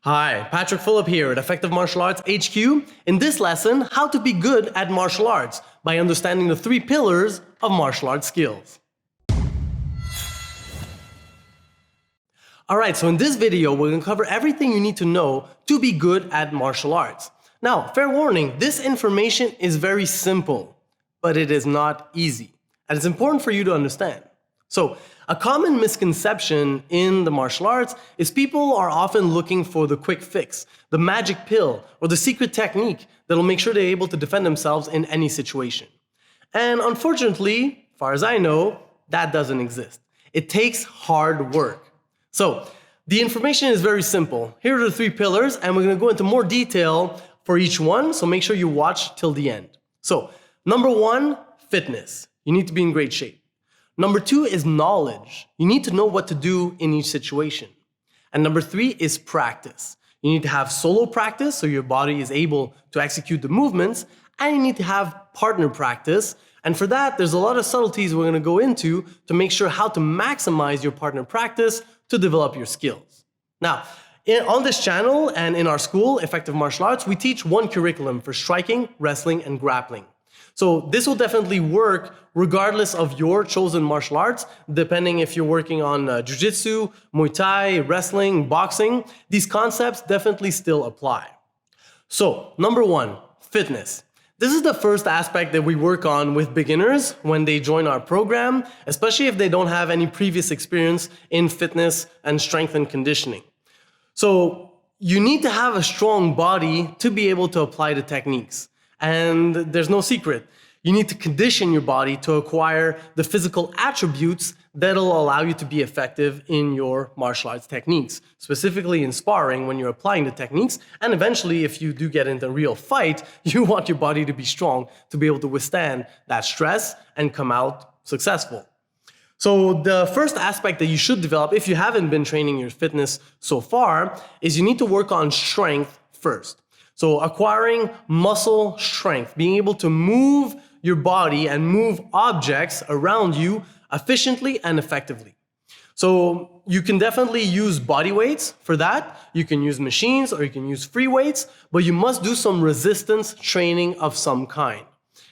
Hi, Patrick Phillip here at Effective Martial Arts HQ. In this lesson, how to be good at martial arts by understanding the 3 pillars of martial arts skills. Alright, so in this video, we're going to cover everything you need to know to be good at martial arts. Now, fair warning, this information is very simple, but it is not easy. And it's important for you to understand. So, a common misconception in the martial arts is people are often looking for the quick fix, the magic pill, or the secret technique that'll make sure they're able to defend themselves in any situation. And unfortunately, as far as I know, that doesn't exist. It takes hard work. So, the information is very simple. Here are the 3 pillars, and we're going to go into more detail for each one, so make sure you watch till the end. So, number 1, fitness. You need to be in great shape. Number 2 is knowledge. You need to know what to do in each situation. And number 3 is practice. You need to have solo practice so your body is able to execute the movements, and you need to have partner practice. And for that, there's a lot of subtleties we're going to go into to make sure how to maximize your partner practice to develop your skills. Now, on this channel and in our school, Effective Martial Arts, we teach one curriculum for striking, wrestling, and grappling. So this will definitely work regardless of your chosen martial arts, depending if you're working on jiu-jitsu, Muay Thai, wrestling, boxing. These concepts definitely still apply. So, number 1, fitness. This is the first aspect that we work on with beginners when they join our program, especially if they don't have any previous experience in fitness and strength and conditioning. So, you need to have a strong body to be able to apply the techniques. And there's no secret. You need to condition your body to acquire the physical attributes that'll allow you to be effective in your martial arts techniques, specifically in sparring when you're applying the techniques. And eventually, if you do get into a real fight, you want your body to be strong to be able to withstand that stress and come out successful. So the first aspect that you should develop, if you haven't been training your fitness so far, is you need to work on strength first. So acquiring muscle strength, being able to move your body and move objects around you efficiently and effectively. So you can definitely use body weights for that. You can use machines or you can use free weights, but you must do some resistance training of some kind.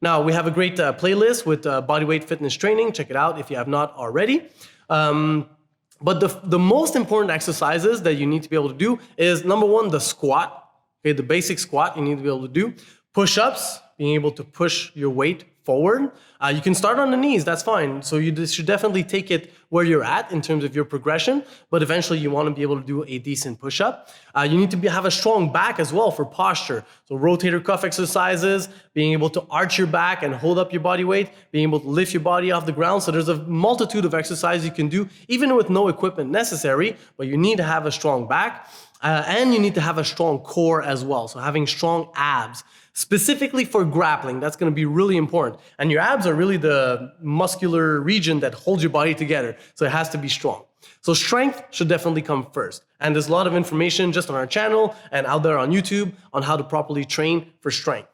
Now, we have a great playlist with bodyweight fitness training. Check it out if you have not already. But the most important exercises that you need to be able to do is, number 1, the squat. Okay, the basic squat you need to be able to do. Push-ups, being able to push your weight forward. You can start on the knees, that's fine. So you should definitely take it where you're at in terms of your progression, but eventually you want to be able to do a decent push-up. You need to have a strong back as well for posture. So rotator cuff exercises, being able to arch your back and hold up your body weight, being able to lift your body off the ground. So there's a multitude of exercises you can do, even with no equipment necessary, but you need to have a strong back. And you need to have a strong core as well. So having strong abs, specifically for grappling, that's going to be really important. And your abs are really the muscular region that holds your body together. So it has to be strong. So strength should definitely come first. And there's a lot of information just on our channel and out there on YouTube on how to properly train for strength.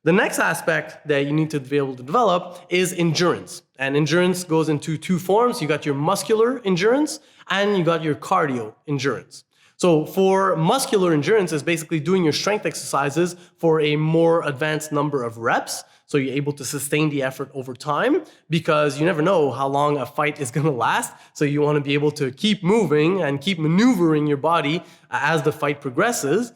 The next aspect that you need to be able to develop is endurance. And endurance goes into 2 forms. You got your muscular endurance and you got your cardio endurance. So for muscular endurance is basically doing your strength exercises for a more advanced number of reps. So you're able to sustain the effort over time because you never know how long a fight is going to last. So you want to be able to keep moving and keep maneuvering your body as the fight progresses.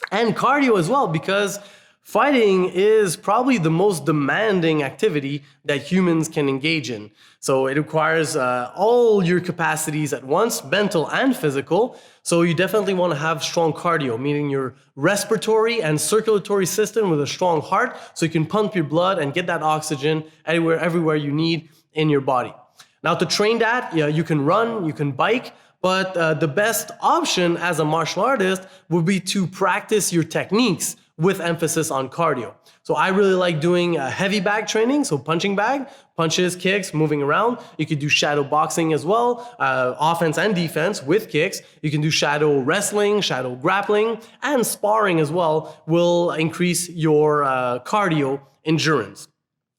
And cardio as well, because fighting is probably the most demanding activity that humans can engage in. So it requires all your capacities at once, mental and physical. So you definitely want to have strong cardio, meaning your respiratory and circulatory system with a strong heart, so you can pump your blood and get that oxygen everywhere you need in your body. Now to train that, you can run, you can bike, but the best option as a martial artist would be to practice your techniques with emphasis on cardio. So I really like doing heavy bag training, so punching bag, punches, kicks, moving around. You could do shadow boxing as well, offense and defense with kicks. You can do shadow wrestling, shadow grappling, and sparring as well will increase your cardio endurance.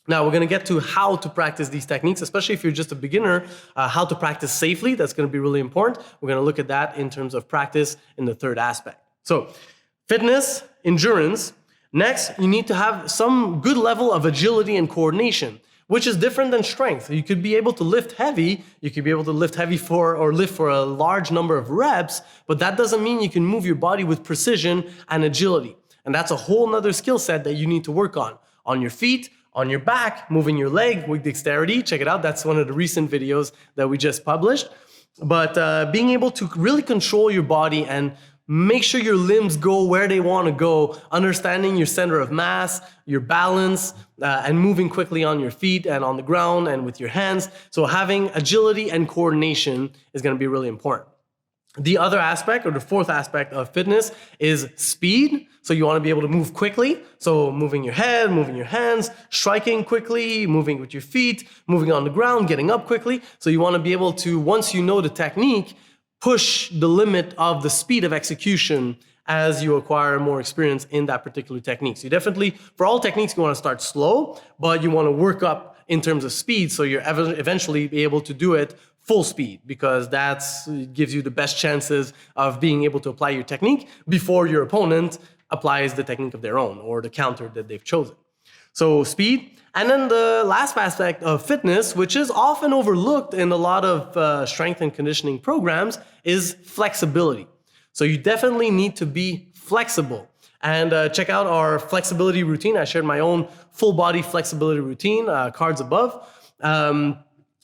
Now, we're going to get to how to practice these techniques, especially if you're just a beginner, how to practice safely. That's going to be really important. We're going to look at that in terms of practice in the third aspect. So, fitness, endurance. Next, you need to have some good level of agility and coordination, which is different than strength. You could be able to lift heavy, or lift for a large number of reps, but that doesn't mean you can move your body with precision and agility. And that's a whole nother skill set that you need to work on your feet, on your back, moving your leg with dexterity. Check it out. That's one of the recent videos that we just published. But being able to really control your body and make sure your limbs go where they want to go, understanding your center of mass, your balance, and moving quickly on your feet and on the ground and with your hands. So having agility and coordination is going to be really important. The other aspect, or the fourth aspect of fitness, is speed. So you want to be able to move quickly. So moving your head, moving your hands, striking quickly, moving with your feet, moving on the ground, getting up quickly. So you want to be able to, once you know the technique, push the limit of the speed of execution as you acquire more experience in that particular technique. So you definitely, for all techniques, you want to start slow, but you want to work up in terms of speed so you're eventually be able to do it full speed, because that gives you the best chances of being able to apply your technique before your opponent applies the technique of their own or the counter that they've chosen. So speed. And then the last aspect of fitness, which is often overlooked in a lot of strength and conditioning programs, is flexibility. So you definitely need to be flexible. And check out our flexibility routine. I shared my own full body flexibility routine, cards above.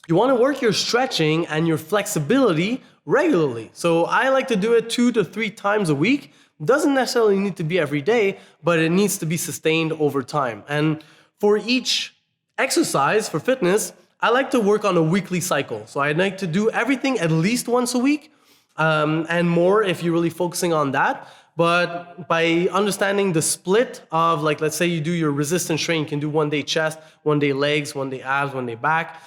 You want to work your stretching and your flexibility regularly. So I like to do it 2 to 3 times a week. Doesn't necessarily need to be every day, but it needs to be sustained over time. And for each exercise for fitness, I like to work on a weekly cycle. So I like to do everything at least once a week, and more if you're really focusing on that. But by understanding the split of, like, let's say you do your resistance training, you can do 1 day chest, 1 day legs, 1 day abs, 1 day back,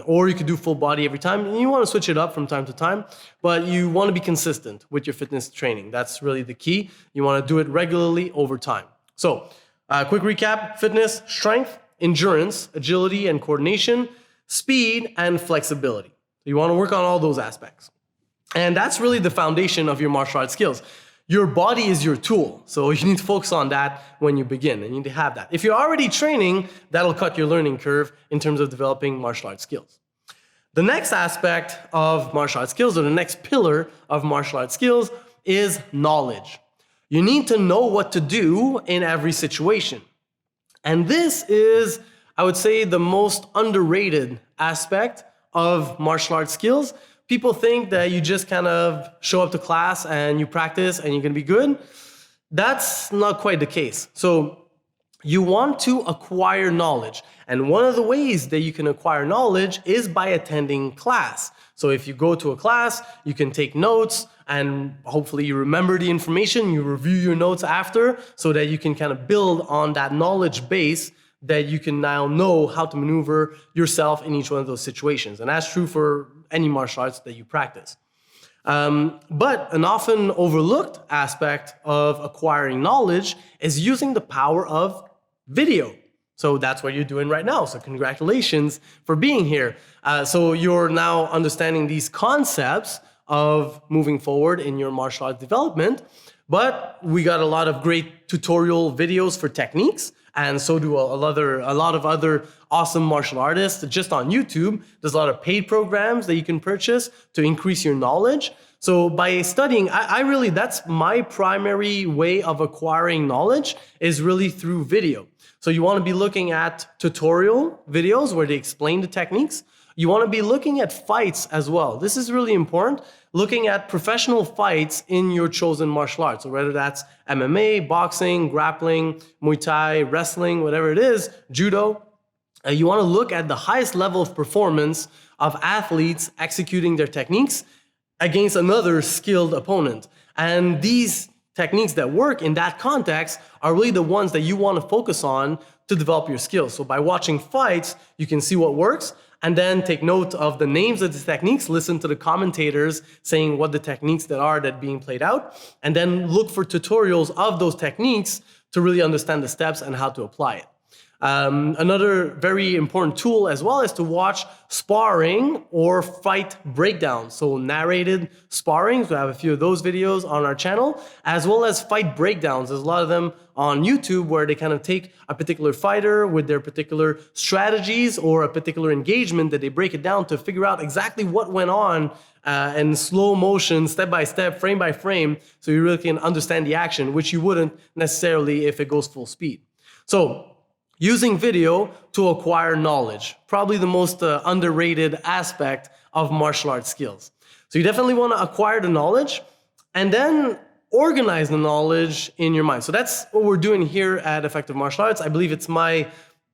or you could do full body every time. And you want to switch it up from time to time, but you want to be consistent with your fitness training. That's really the key. You want to do it regularly over time. So, quick recap: fitness, strength, endurance, agility and coordination, speed, and flexibility. You want to work on all those aspects. And that's really the foundation of your martial arts skills. Your body is your tool, so you need to focus on that when you begin, and you need to have that. If you're already training, that'll cut your learning curve in terms of developing martial arts skills. The next aspect of martial arts skills, or the next pillar of martial arts skills, is knowledge. You need to know what to do in every situation. And this is, I would say, the most underrated aspect of martial arts skills. People think that you just kind of show up to class and you practice and you're going to be good. That's not quite the case. So you want to acquire knowledge. And one of the ways that you can acquire knowledge is by attending class. So if you go to a class, you can take notes, and hopefully you remember the information, you review your notes after, so that you can kind of build on that knowledge base that you can now know how to maneuver yourself in each one of those situations. And that's true for any martial arts that you practice. But an often overlooked aspect of acquiring knowledge is using the power of video. So that's what you're doing right now. So congratulations for being here. So you're now understanding these concepts of moving forward in your martial arts development. But we got a lot of great tutorial videos for techniques, and so do a lot of other awesome martial artists just on YouTube. There's a lot of paid programs that you can purchase to increase your knowledge. So by studying, that's my primary way of acquiring knowledge, is really through video. So you want to be looking at tutorial videos where they explain the techniques. You want to be looking at fights as well. This is really important. Looking at professional fights in your chosen martial arts. So whether that's MMA, boxing, grappling, Muay Thai, wrestling, whatever it is, judo. You want to look at the highest level of performance of athletes executing their techniques against another skilled opponent. And these techniques that work in that context are really the ones that you want to focus on to develop your skills. So by watching fights, you can see what works, and then take note of the names of the techniques, listen to the commentators saying what the techniques that are being played out, and then look for tutorials of those techniques to really understand the steps and how to apply it. Another very important tool as well is to watch sparring or fight breakdowns. So narrated sparrings, we have a few of those videos on our channel, as well as fight breakdowns. There's a lot of them on YouTube where they kind of take a particular fighter with their particular strategies or a particular engagement that they break it down to figure out exactly what went on in slow motion, step by step, frame by frame, so you really can understand the action, which you wouldn't necessarily if it goes full speed. So using video to acquire knowledge, probably the most underrated aspect of martial arts skills. So you definitely want to acquire the knowledge and then organize the knowledge in your mind. So that's what we're doing here at Effective Martial Arts. I believe it's my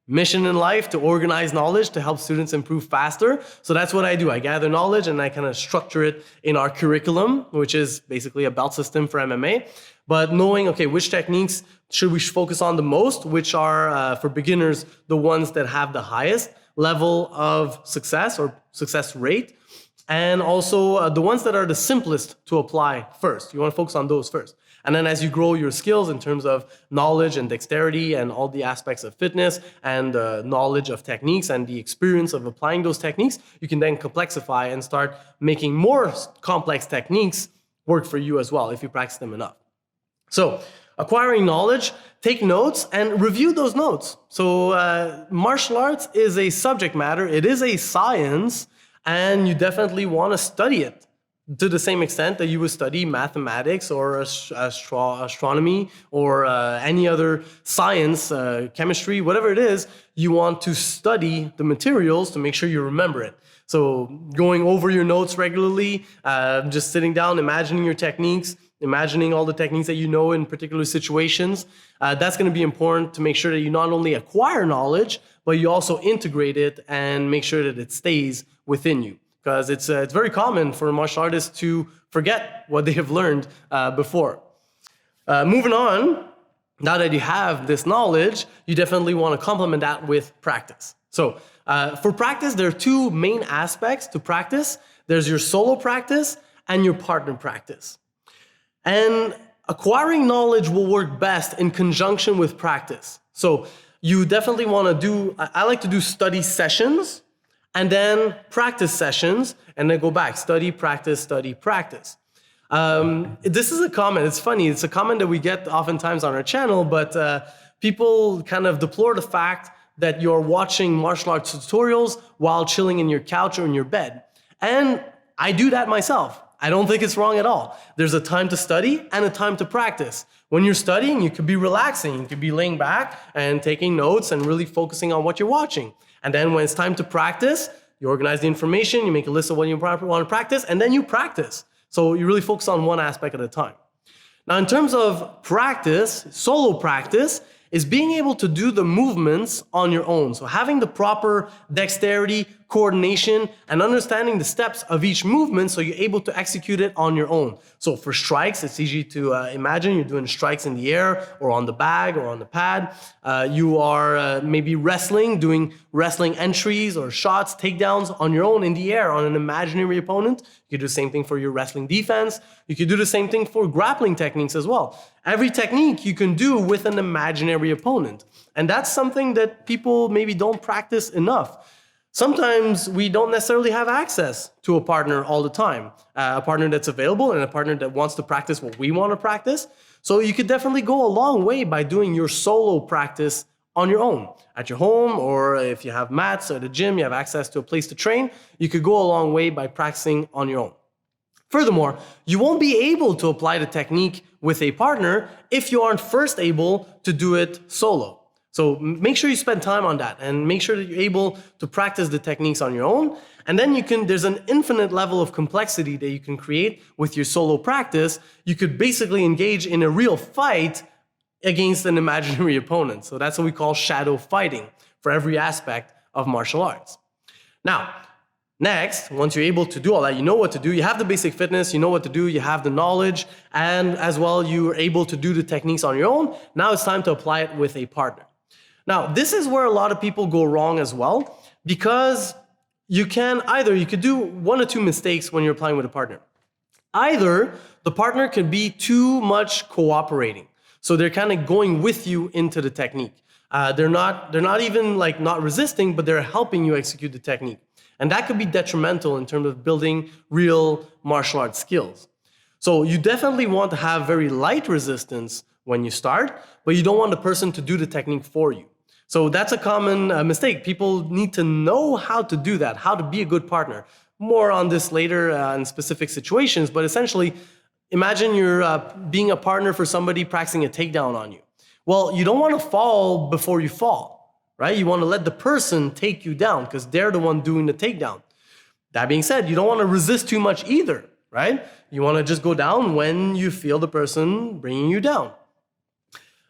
mission in life to organize knowledge to help students improve faster. So that's what I do. I gather knowledge and I kind of structure it in our curriculum, which is basically a belt system for MMA. But knowing, okay, which techniques should we focus on the most, which are, for beginners, the ones that have the highest level of success or success rate, and also the ones that are the simplest to apply first. You want to focus on those first. And then as you grow your skills in terms of knowledge and dexterity and all the aspects of fitness and knowledge of techniques and the experience of applying those techniques, you can then complexify and start making more complex techniques work for you as well if you practice them enough. So acquiring knowledge, take notes and review those notes. So martial arts is a subject matter. It is a science, and you definitely want to study it to the same extent that you would study mathematics or astronomy or any other science, chemistry, whatever it is. You want to study the materials to make sure you remember it. So going over your notes regularly, just sitting down, imagining your techniques, imagining all the techniques that you know in particular situations, that's going to be important to make sure that you not only acquire knowledge, but you also integrate it and make sure that it stays within you. Because it's very common for martial artists to forget what they have learned before. Moving on, now that you have this knowledge, you definitely want to complement that with practice. So for practice, there are two main aspects to practice. There's your solo practice and your partner practice. And acquiring knowledge will work best in conjunction with practice. So you definitely want to do, I like to do study sessions and then practice sessions, and then go back, study, practice, study, practice. This is a comment, it's funny, it's a comment that we get oftentimes on our channel, but people kind of deplore the fact that you're watching martial arts tutorials while chilling in your couch or in your bed. And I do that myself. I don't think it's wrong at all. There's a time to study and a time to practice. When you're studying, you could be relaxing. You could be laying back and taking notes and really focusing on what you're watching. And then when it's time to practice, you organize the information, you make a list of what you want to practice, and then you practice. So you really focus on one aspect at a time. Now, in terms of practice, solo practice is being able to do the movements on your own. So having the proper dexterity, coordination, and understanding the steps of each movement so you're able to execute it on your own. So for strikes, it's easy to imagine you're doing strikes in the air or on the bag or on the pad. You are maybe wrestling, doing wrestling entries or shots, takedowns on your own in the air on an imaginary opponent. You could do the same thing for your wrestling defense. You could do the same thing for grappling techniques as well. Every technique you can do with an imaginary opponent. And that's something that people maybe don't practice enough. Sometimes we don't necessarily have access to a partner all the time, a partner that's available and a partner that wants to practice what we want to practice. So you could definitely go a long way by doing your solo practice on your own, at your home, or if you have mats at a gym, you have access to a place to train, you could go a long way by practicing on your own. Furthermore, you won't be able to apply the technique with a partner if you aren't first able to do it solo. So make sure you spend time on that and make sure that you're able to practice the techniques on your own. And then there's an infinite level of complexity that you can create with your solo practice. You could basically engage in a real fight against an imaginary opponent. So that's what we call shadow fighting for every aspect of martial arts. Now, next, once you're able to do all that, you know what to do, you have the basic fitness, you know what to do, you have the knowledge, and as well, you're able to do the techniques on your own. Now it's time to apply it with a partner. Now, this is where a lot of people go wrong as well, because you could do one or two mistakes when you're applying with a partner. Either the partner could be too much cooperating. So they're kind of going with you into the technique. They're not even like not resisting, but they're helping you execute the technique. And that could be detrimental in terms of building real martial arts skills. So you definitely want to have very light resistance when you start, but you don't want the person to do the technique for you. So that's a common mistake. People need to know how to do that, how to be a good partner. More on this later in specific situations, but essentially, imagine you're being a partner for somebody practicing a takedown on you. Well, you don't want to fall before you fall, right? You want to let the person take you down because they're the one doing the takedown. That being said, you don't want to resist too much either, right? You want to just go down when you feel the person bringing you down.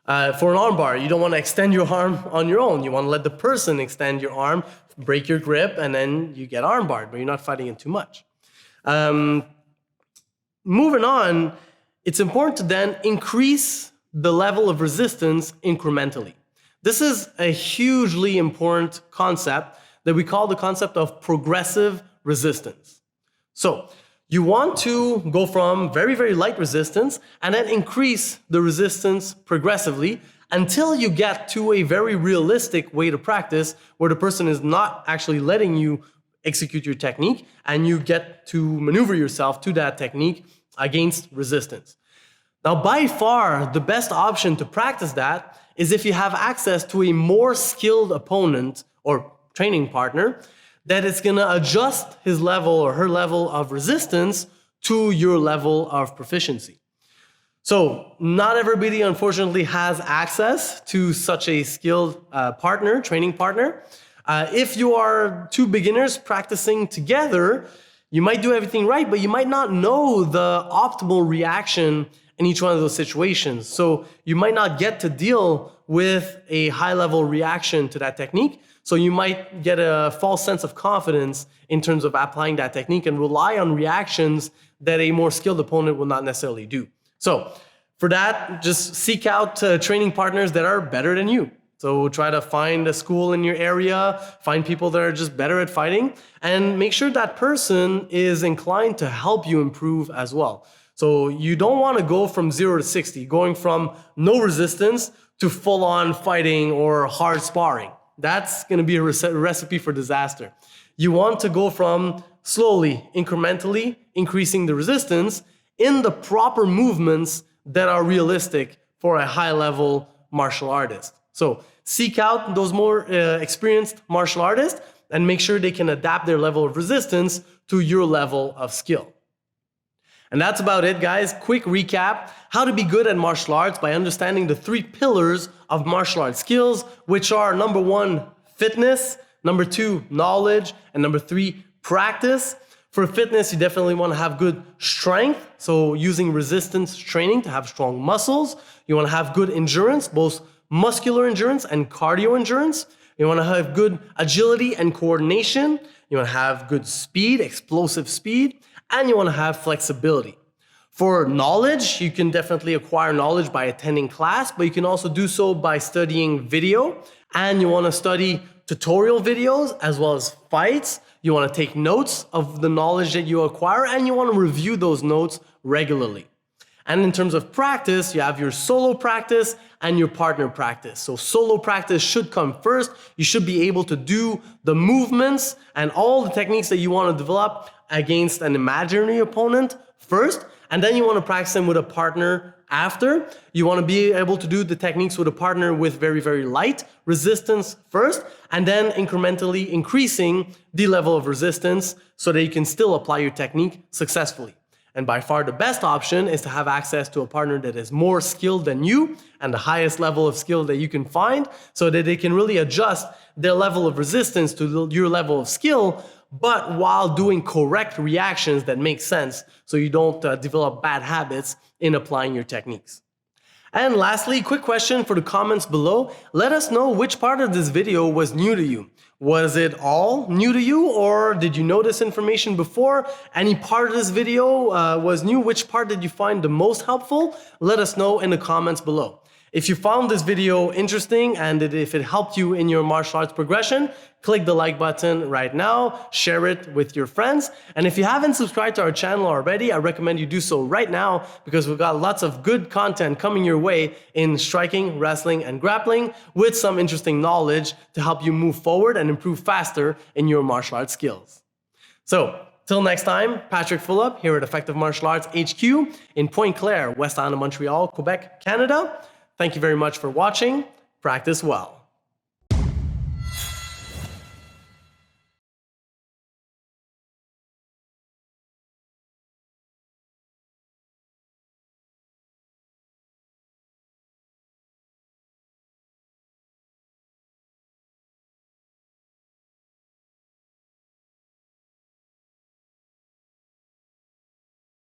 For an armbar, you don't want to extend your arm on your own. You want to let the person extend your arm, break your grip, and then you get armbarred, but you're not fighting it too much. Moving on, it's important to then increase the level of resistance incrementally. This is a hugely important concept that we call the concept of progressive resistance. So you want to go from very, very light resistance and then increase the resistance progressively until you get to a very realistic way to practice where the person is not actually letting you execute your technique and you get to maneuver yourself to that technique against resistance. Now, by far, the best option to practice that is if you have access to a more skilled opponent or training partner that is going to adjust his level or her level of resistance to your level of proficiency. So not everybody, unfortunately, has access to such a skilled partner, training partner. If you are two beginners practicing together, you might do everything right, but you might not know the optimal reaction in each one of those situations. So you might not get to deal with a high-level reaction to that technique. So you might get a false sense of confidence in terms of applying that technique and rely on reactions that a more skilled opponent will not necessarily do. So for that, just seek out training partners that are better than you. So try to find a school in your area, find people that are just better at fighting, and make sure that person is inclined to help you improve as well. So you don't want to go from 0 to 60, going from no resistance to full-on fighting or hard sparring. That's going to be a recipe for disaster. You want to go from slowly, incrementally increasing the resistance in the proper movements that are realistic for a high-level martial artist. So seek out those more experienced martial artists and make sure they can adapt their level of resistance to your level of skill. And that's about it, guys. Quick recap: how to be good at martial arts by understanding the 3 pillars of martial arts skills, which are number 1, fitness, number 2, knowledge, and number 3, practice. For fitness, you definitely want to have good strength, so using resistance training to have strong muscles. You want to have good endurance, both muscular endurance and cardio endurance. You want to have good agility and coordination. You want to have good speed, explosive speed, and you want to have flexibility. For knowledge, you can definitely acquire knowledge by attending class, but you can also do so by studying video. And you want to study tutorial videos as well as fights. You want to take notes of the knowledge that you acquire, and you want to review those notes regularly. And in terms of practice, you have your solo practice and your partner practice. So solo practice should come first. You should be able to do the movements and all the techniques that you want to develop against an imaginary opponent first, and then you want to practice them with a partner after. You want to be able to do the techniques with a partner with very, very light resistance first, and then incrementally increasing the level of resistance so that you can still apply your technique successfully. And by far the best option is to have access to a partner that is more skilled than you and the highest level of skill that you can find so that they can really adjust their level of resistance to your level of skill, but while doing correct reactions that make sense so you don't develop bad habits in applying your techniques. And lastly, quick question for the comments below. Let us know which part of this video was new to you. Was it all new to you, or did you know this information before? Any part of this video was new? Which part did you find the most helpful? Let us know in the comments below. If you found this video interesting and if it helped you in your martial arts progression, click the like button right now, share it with your friends. And if you haven't subscribed to our channel already, I recommend you do so right now because we've got lots of good content coming your way in striking, wrestling, and grappling with some interesting knowledge to help you move forward and improve faster in your martial arts skills. So, till next time, Patrick Fulop here at Effective Martial Arts HQ in Pointe Claire, West Island of Montreal, Quebec, Canada. Thank you very much for watching. Practice well.